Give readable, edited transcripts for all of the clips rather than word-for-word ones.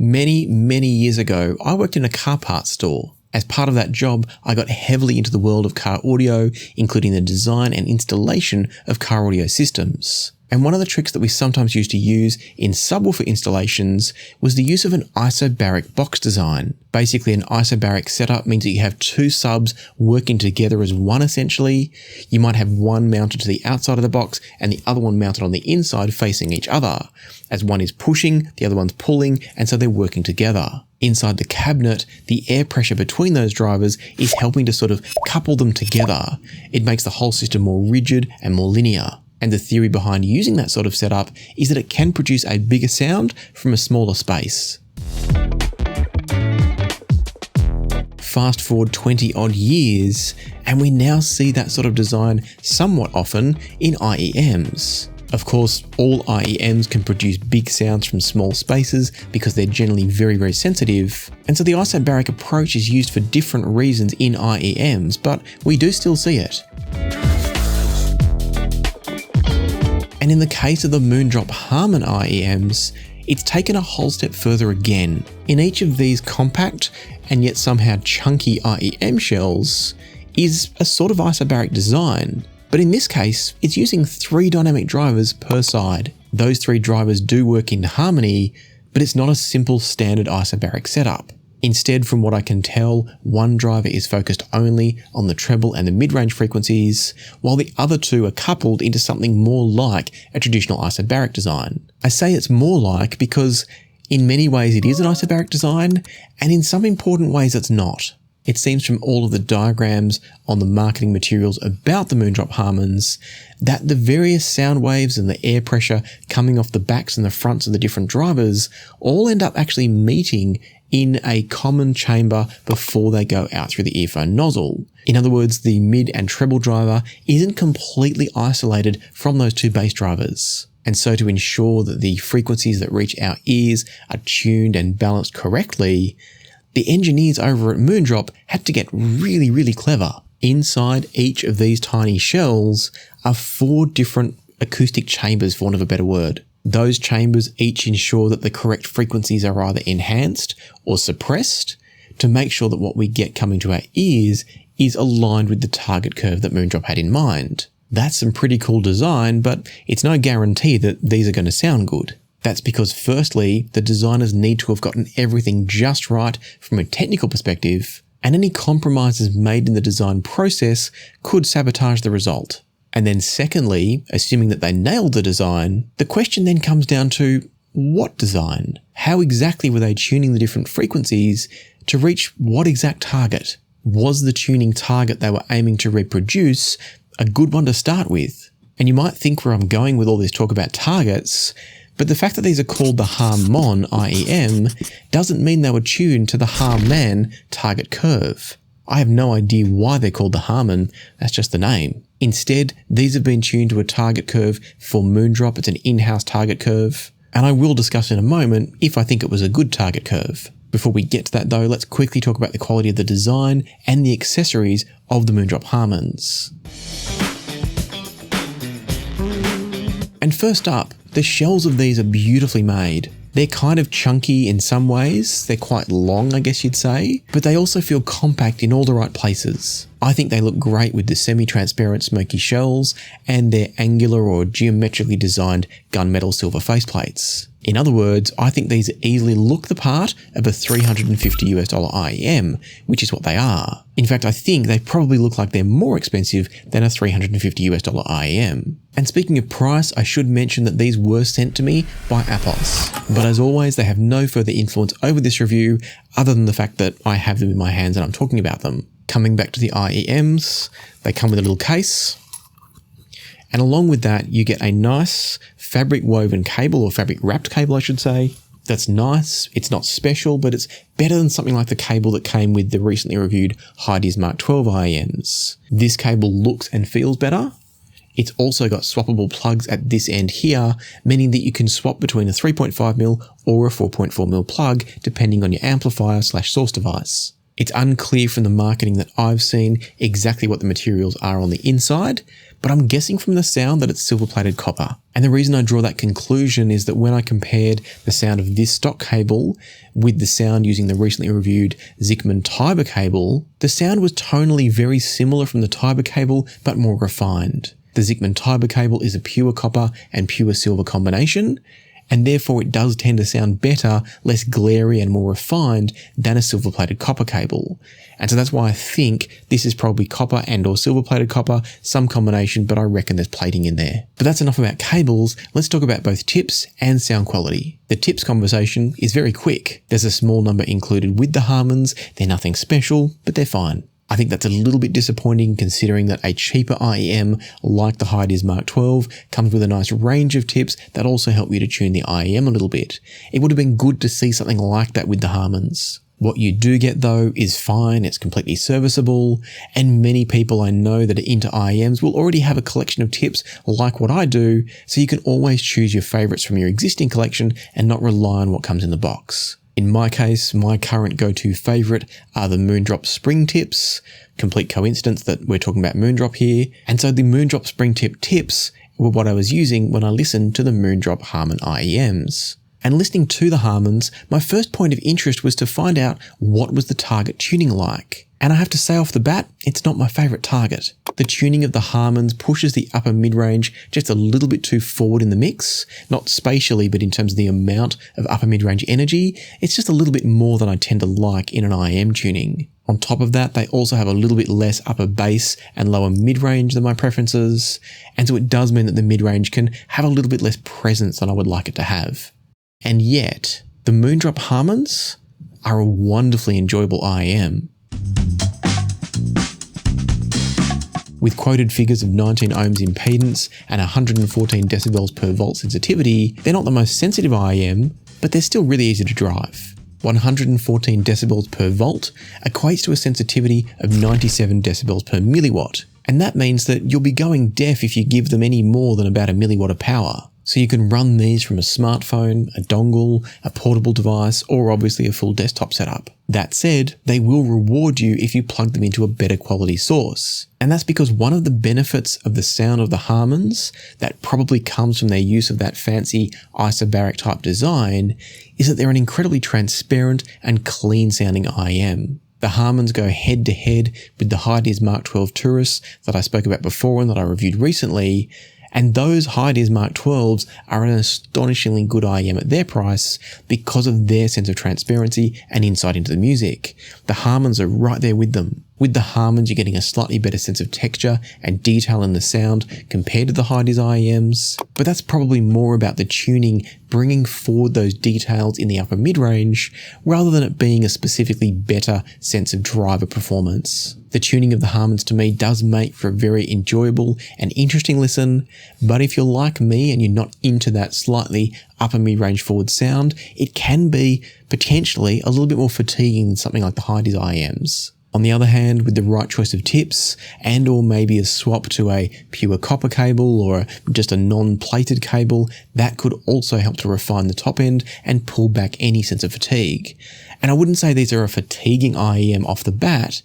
Many, many years ago, I worked in a car parts store. As part of that job, I got heavily into the world of car audio, including the design and installation of car audio systems. And one of the tricks that we sometimes used to use in subwoofer installations was the use of an isobaric box design. Basically, an isobaric setup means that you have two subs working together as one essentially. You might have one mounted to the outside of the box and the other one mounted on the inside facing each other. As one is pushing, the other one's pulling, and so they're working together. Inside the cabinet, the air pressure between those drivers is helping to sort of couple them together. It makes the whole system more rigid and more linear. And the theory behind using that sort of setup is that it can produce a bigger sound from a smaller space. Fast forward 20 odd years, and we now see that sort of design somewhat often in IEMs. Of course, all IEMs can produce big sounds from small spaces because they're generally very, very sensitive. And so the isobaric approach is used for different reasons in IEMs, but we do still see it. And in the case of the Moondrop Harmon IEMs, it's taken a whole step further again. In each of these compact and yet somehow chunky IEM shells is a sort of isobaric design. But in this case, it's using 3 dynamic drivers per side. Those 3 drivers do work in harmony, but it's not a simple standard isobaric setup. Instead, from what I can tell, one driver is focused only on the treble and the mid-range frequencies, while the other 2 are coupled into something more like a traditional isobaric design. I say it's more like because in many ways it is an isobaric design, and in some important ways it's not. It seems from all of the diagrams on the marketing materials about the Moondrop Harmons that the various sound waves and the air pressure coming off the backs and the fronts of the different drivers all end up actually meeting in a common chamber before they go out through the earphone nozzle. In other words, the mid and treble driver isn't completely isolated from those 2 bass drivers. And so to ensure that the frequencies that reach our ears are tuned and balanced correctly, the engineers over at Moondrop had to get really, really clever. Inside each of these tiny shells are 4 different acoustic chambers, for want of a better word. Those chambers each ensure that the correct frequencies are either enhanced or suppressed to make sure that what we get coming to our ears is aligned with the target curve that Moondrop had in mind. That's some pretty cool design, but it's no guarantee that these are going to sound good. That's because firstly, the designers need to have gotten everything just right from a technical perspective, and any compromises made in the design process could sabotage the result. And then secondly, assuming that they nailed the design, the question then comes down to what design? How exactly were they tuning the different frequencies to reach what exact target? Was the tuning target they were aiming to reproduce a good one to start with? And you might think where I'm going with all this talk about targets, but the fact that these are called the Harmon IEM doesn't mean they were tuned to the Harman target curve. I have no idea why they're called the Harmon, that's just the name. Instead, these have been tuned to a target curve for Moondrop. It's an in-house target curve, and I will discuss in a moment if I think it was a good target curve. Before we get to that though, let's quickly talk about the quality of the design and the accessories of the Moondrop Harmons. And first up, the shells of these are beautifully made. They're kind of chunky in some ways, they're quite long I guess you'd say, but they also feel compact in all the right places. I think they look great with the semi-transparent smoky shells and their angular or geometrically designed gunmetal silver faceplates. In other words, I think these easily look the part of a $350 IEM, which is what they are. In fact, I think they probably look like they're more expensive than a $350 IEM. And speaking of price, I should mention that these were sent to me by Athos. But as always, they have no further influence over this review other than the fact that I have them in my hands and I'm talking about them. Coming back to the IEMs, they come with a little case. And along with that, you get a nice fabric woven cable, or fabric wrapped cable, I should say. That's nice. It's not special, but it's better than something like the cable that came with the recently reviewed Heidi's Mark 12 IEMs. This cable looks and feels better. It's also got swappable plugs at this end here, meaning that you can swap between a 3.5mm or a 4.4mm plug, depending on your amplifier/source device. It's unclear from the marketing that I've seen exactly what the materials are on the inside, but I'm guessing from the sound that it's silver-plated copper. And the reason I draw that conclusion is that when I compared the sound of this stock cable with the sound using the recently reviewed Zickman Tiber cable, the sound was tonally very similar from the Tiber cable, but more refined. The Zickman Tiber cable is a pure copper and pure silver combination, and therefore it does tend to sound better, less glary and more refined than a silver-plated copper cable. And so that's why I think this is probably copper and or silver-plated copper, some combination, but I reckon there's plating in there. But that's enough about cables. Let's talk about both tips and sound quality. The tips conversation is very quick. There's a small number included with the Harmons. They're nothing special, but they're fine. I think that's a little bit disappointing considering that a cheaper IEM like the Hi-Vis Mark 12 comes with a nice range of tips that also help you to tune the IEM a little bit. It would have been good to see something like that with the Harmons. What you do get though is fine, it's completely serviceable, and many people I know that are into IEMs will already have a collection of tips like what I do, so you can always choose your favourites from your existing collection and not rely on what comes in the box. In my case, my current go-to favourite are the Moondrop Spring Tips. Complete coincidence that we're talking about Moondrop here. And so the Moondrop Spring Tip tips were what I was using when I listened to the Moondrop Harmon IEMs. And listening to the Harmons, my first point of interest was to find out what was the target tuning like. And I have to say off the bat, it's not my favourite target. The tuning of the Harmons pushes the upper mid-range just a little bit too forward in the mix, not spatially, but in terms of the amount of upper mid-range energy. It's just a little bit more than I tend to like in an IEM tuning. On top of that, they also have a little bit less upper bass and lower mid-range than my preferences, and so it does mean that the mid-range can have a little bit less presence than I would like it to have. And yet, the Moondrop Harmons are a wonderfully enjoyable IEM. With quoted figures of 19 ohms impedance and 114 decibels per volt sensitivity, they're not the most sensitive IEM, but they're still really easy to drive. 114 decibels per volt equates to a sensitivity of 97 decibels per milliwatt, and that means that you'll be going deaf if you give them any more than about a milliwatt of power. So you can run these from a smartphone, a dongle, a portable device, or obviously a full desktop setup. That said, they will reward you if you plug them into a better quality source. And that's because one of the benefits of the sound of the Harmons that probably comes from their use of that fancy isobaric type design is that they're an incredibly transparent and clean sounding IEM. The Harmons go head to head with the Hi-Vis Mark 12 Tourists that I spoke about before and that I reviewed recently, and those Hi-Vis Mark 12s are an astonishingly good IEM at their price because of their sense of transparency and insight into the music. The Harmons are right there with them. With the Harmons, you're getting a slightly better sense of texture and detail in the sound compared to the Hi-Vis IEMs, but that's probably more about the tuning bringing forward those details in the upper mid-range rather than it being a specifically better sense of driver performance. The tuning of the Harmons to me does make for a very enjoyable and interesting listen, but if you're like me and you're not into that slightly upper mid-range forward sound, it can be potentially a little bit more fatiguing than something like the Hi-Vis IEMs. On the other hand, with the right choice of tips and or maybe a swap to a pure copper cable or just a non-plated cable, that could also help to refine the top end and pull back any sense of fatigue. And I wouldn't say these are a fatiguing IEM off the bat,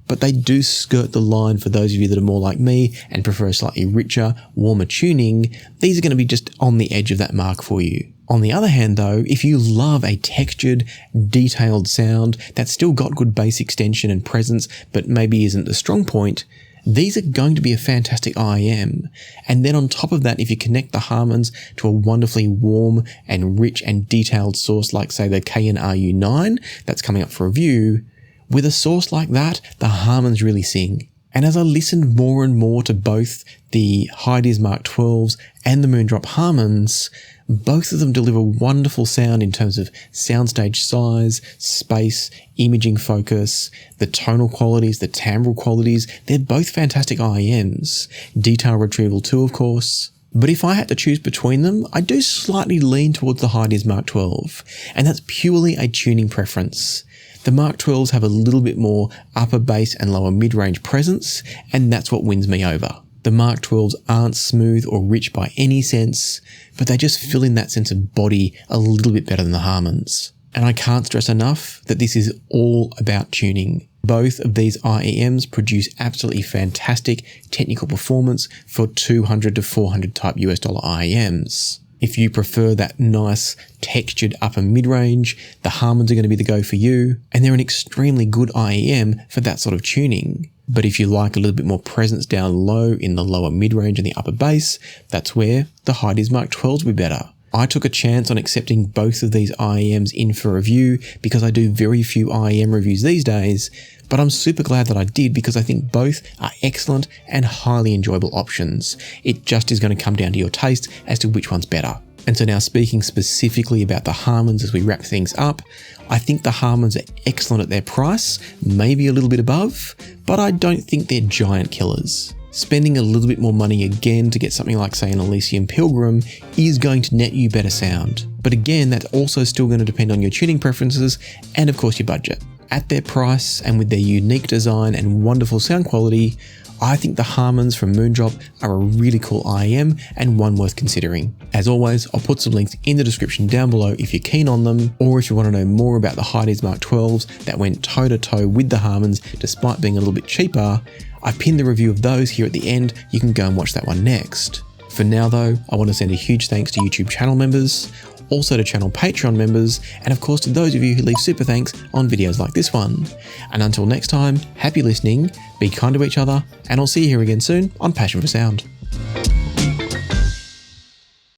but they do skirt the line for those of you that are more like me and prefer a slightly richer, warmer tuning. These are going to be just on the edge of that mark for you. On the other hand though, if you love a textured, detailed sound that's still got good bass extension and presence but maybe isn't the strong point, these are going to be a fantastic IEM. And then on top of that, if you connect the Harmons to a wonderfully warm and rich and detailed source like say the KN-RU9 that's coming up for review, with a source like that, the Harmons really sing. And as I listened more and more to both the Hi-Vis Mark 12s and the Moondrop Harmons, both of them deliver wonderful sound in terms of soundstage size, space, imaging focus, the tonal qualities, the timbral qualities. They're both fantastic IEMs. Detail retrieval too, of course. But if I had to choose between them, I do slightly lean towards the Hi-Vis Mark 12, and that's purely a tuning preference. The Mark 12s have a little bit more upper bass and lower mid-range presence, and that's what wins me over. The Mark 12s aren't smooth or rich by any sense, but they just fill in that sense of body a little bit better than the Harmons. And I can't stress enough that this is all about tuning. Both of these IEMs produce absolutely fantastic technical performance for 200 to 400 type US dollar IEMs. If you prefer that nice textured upper mid-range, the Harmons are going to be the go for you, and they're an extremely good IEM for that sort of tuning. But if you like a little bit more presence down low in the lower mid-range and the upper bass, that's where the Heidi's Mark 12s will be better. I took a chance on accepting both of these IEMs in for review because I do very few IEM reviews these days, but I'm super glad that I did because I think both are excellent and highly enjoyable options. It just is going to come down to your taste as to which one's better. And so now speaking specifically about the Harmons as we wrap things up, I think the Harmons are excellent at their price, maybe a little bit above, but I don't think they're giant killers. Spending a little bit more money again to get something like, say, an Elysium Pilgrim is going to net you better sound. But again, that's also still going to depend on your tuning preferences and of course your budget. At their price and with their unique design and wonderful sound quality, I think the Harmons from Moondrop are a really cool IEM and one worth considering. As always, I'll put some links in the description down below if you're keen on them, or if you want to know more about the Heidi's Mark 12s that went toe to toe with the Harmons despite being a little bit cheaper. I've pinned the review of those here at the end. You can go and watch that one next. For now though, I want to send a huge thanks to YouTube channel members, also to channel Patreon members, and of course to those of you who leave super thanks on videos like this one. And until next time, happy listening, be kind to each other, and I'll see you here again soon on Passion for Sound.